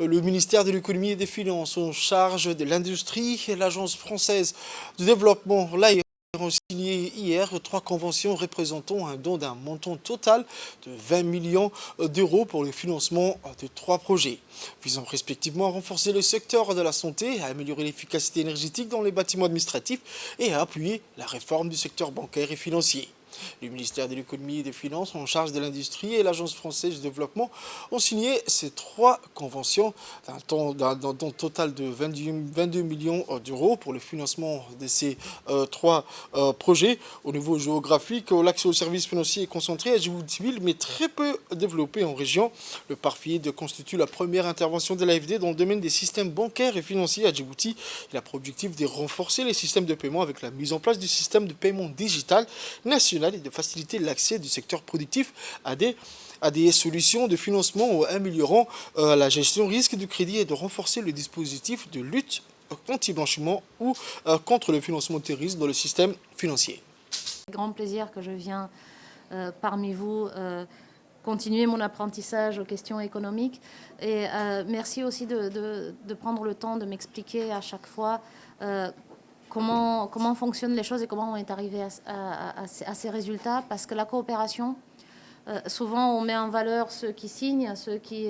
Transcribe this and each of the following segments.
Le ministère de l'économie et des finances en charge de l'industrie et l'Agence française de développement l'AIR ont signé hier trois conventions représentant un don d'un montant total de 20 millions d'euros pour le financement de trois projets, visant respectivement à renforcer le secteur de la santé, à améliorer l'efficacité énergétique dans les bâtiments administratifs et à appuyer la réforme du secteur bancaire et financier. Le ministère de l'économie et des finances en charge de l'industrie et l'Agence française de développement ont signé ces trois conventions d'un total de 22 millions d'euros pour le financement de ces trois projets. Au niveau géographique, l'accès aux services financiers est concentré à Djibouti-Ville, mais très peu développé en région. Le Parfide constitue la première intervention de l'AFD dans le domaine des systèmes bancaires et financiers à Djibouti. Il a pour objectif de renforcer les systèmes de paiement avec la mise en place du système de paiement digital national et de faciliter l'accès du secteur productif à des solutions de financement améliorant la gestion risque du crédit et de renforcer le dispositif de lutte anti-blanchiment ou contre le financement terroriste dans le système financier. Grand plaisir que je viens parmi vous continuer mon apprentissage aux questions économiques et merci aussi de prendre le temps de m'expliquer à chaque fois comment fonctionnent les choses et comment on est arrivé à ces résultats, parce que la coopération, souvent on met en valeur ceux qui signent, ceux qui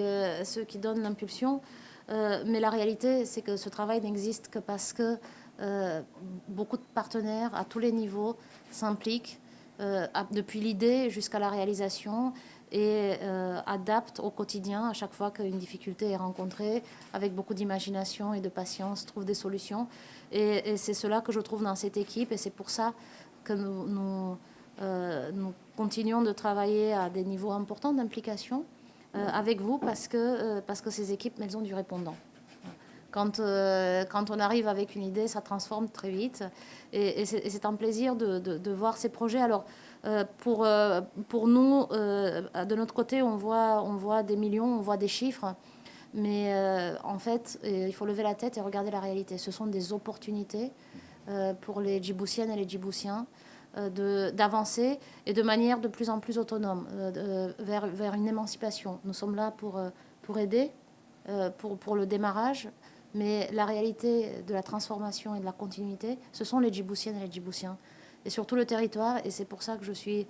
donnent l'impulsion, mais la réalité c'est que ce travail n'existe que parce que beaucoup de partenaires à tous les niveaux s'impliquent depuis l'idée jusqu'à la réalisation et adaptent au quotidien à chaque fois qu'une difficulté est rencontrée, avec beaucoup d'imagination et de patience, trouvent des solutions. Et c'est cela que je trouve dans cette équipe, et c'est pour ça que nous continuons de travailler à des niveaux importants d'implication avec vous, parce que ces équipes, elles ont du répondant. Quand on arrive avec une idée, ça transforme très vite. Et c'est un plaisir de voir ces projets. Alors, pour nous, de notre côté, on voit des millions, on voit des chiffres. Mais en fait, il faut lever la tête et regarder la réalité. Ce sont des opportunités pour les Djiboutiennes et les Djiboutiens d'avancer et de manière de plus en plus autonome vers une émancipation. Nous sommes là pour aider, pour le démarrage. Mais la réalité de la transformation et de la continuité, ce sont les Djiboutiennes et les Djiboutiens, et surtout le territoire. Et c'est pour ça que je suis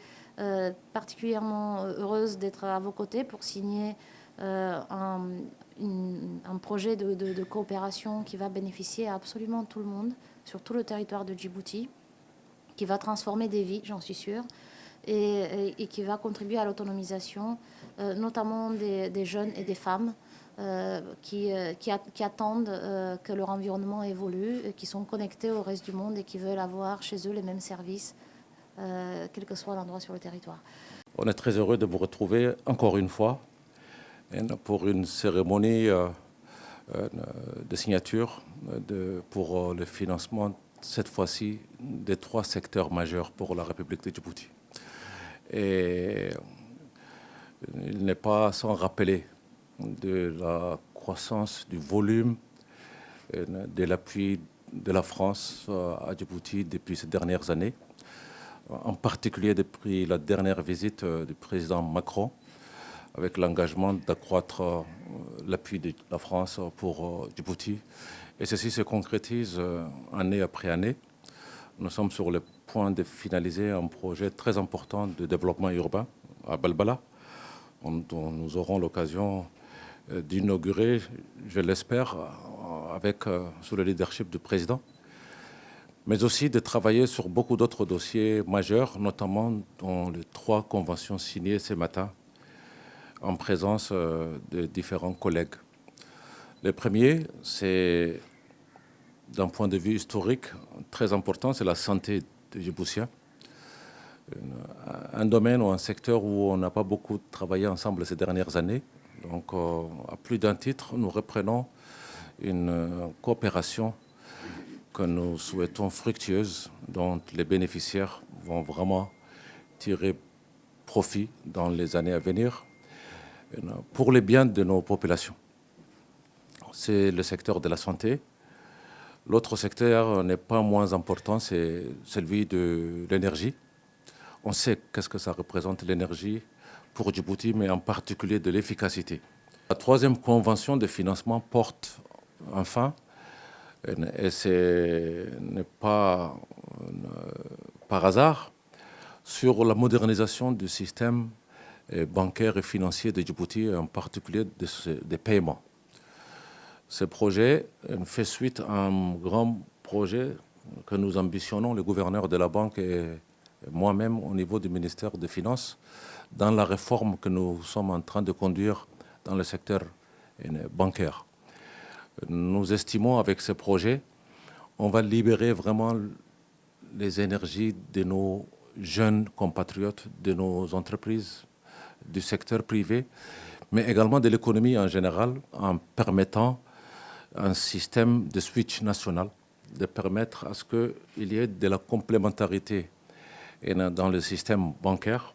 particulièrement heureuse d'être à vos côtés pour signer un projet de coopération qui va bénéficier à absolument tout le monde, sur tout le territoire de Djibouti, qui va transformer des vies, j'en suis sûre, et qui va contribuer à l'autonomisation, notamment des jeunes et des femmes, qui attendent que leur environnement évolue, qui sont connectés au reste du monde et qui veulent avoir chez eux les mêmes services, quel que soit l'endroit sur le territoire. On est très heureux de vous retrouver encore une fois pour une cérémonie de signature pour le financement, cette fois-ci, des trois secteurs majeurs pour la République de Djibouti. Et il n'est pas sans rappeler de la croissance du volume de l'appui de la France à Djibouti depuis ces dernières années, en particulier depuis la dernière visite du président Macron, avec l'engagement d'accroître l'appui de la France pour Djibouti. Et ceci se concrétise année après année. Nous sommes sur le point de finaliser un projet très important de développement urbain à Balbala, dont nous aurons l'occasion d'inaugurer, je l'espère, sous le leadership du président, mais aussi de travailler sur beaucoup d'autres dossiers majeurs, notamment dans les trois conventions signées ce matin en présence de différents collègues. Le premier, c'est d'un point de vue historique très important, c'est la santé des Djiboutiens. Un domaine ou un secteur où on n'a pas beaucoup travaillé ensemble ces dernières années. Donc, à plus d'un titre, nous reprenons une coopération que nous souhaitons fructueuse, dont les bénéficiaires vont vraiment tirer profit dans les années à venir pour le bien de nos populations. C'est le secteur de la santé. L'autre secteur n'est pas moins important, c'est celui de l'énergie. On sait qu'est-ce que ça représente l'énergie pour Djibouti, mais en particulier de l'efficacité. La troisième convention de financement porte enfin, et ce n'est pas par hasard, sur la modernisation du système bancaire et financier de Djibouti, en particulier des paiements. Ce projet fait suite à un grand projet que nous ambitionnons, le gouverneur de la banque et moi-même au niveau du ministère des Finances, dans la réforme que nous sommes en train de conduire dans le secteur bancaire. Nous estimons avec ce projet, on va libérer vraiment les énergies de nos jeunes compatriotes, de nos entreprises, du secteur privé, mais également de l'économie en général, en permettant un système de switch national, de permettre à ce qu'il y ait de la complémentarité dans le système bancaire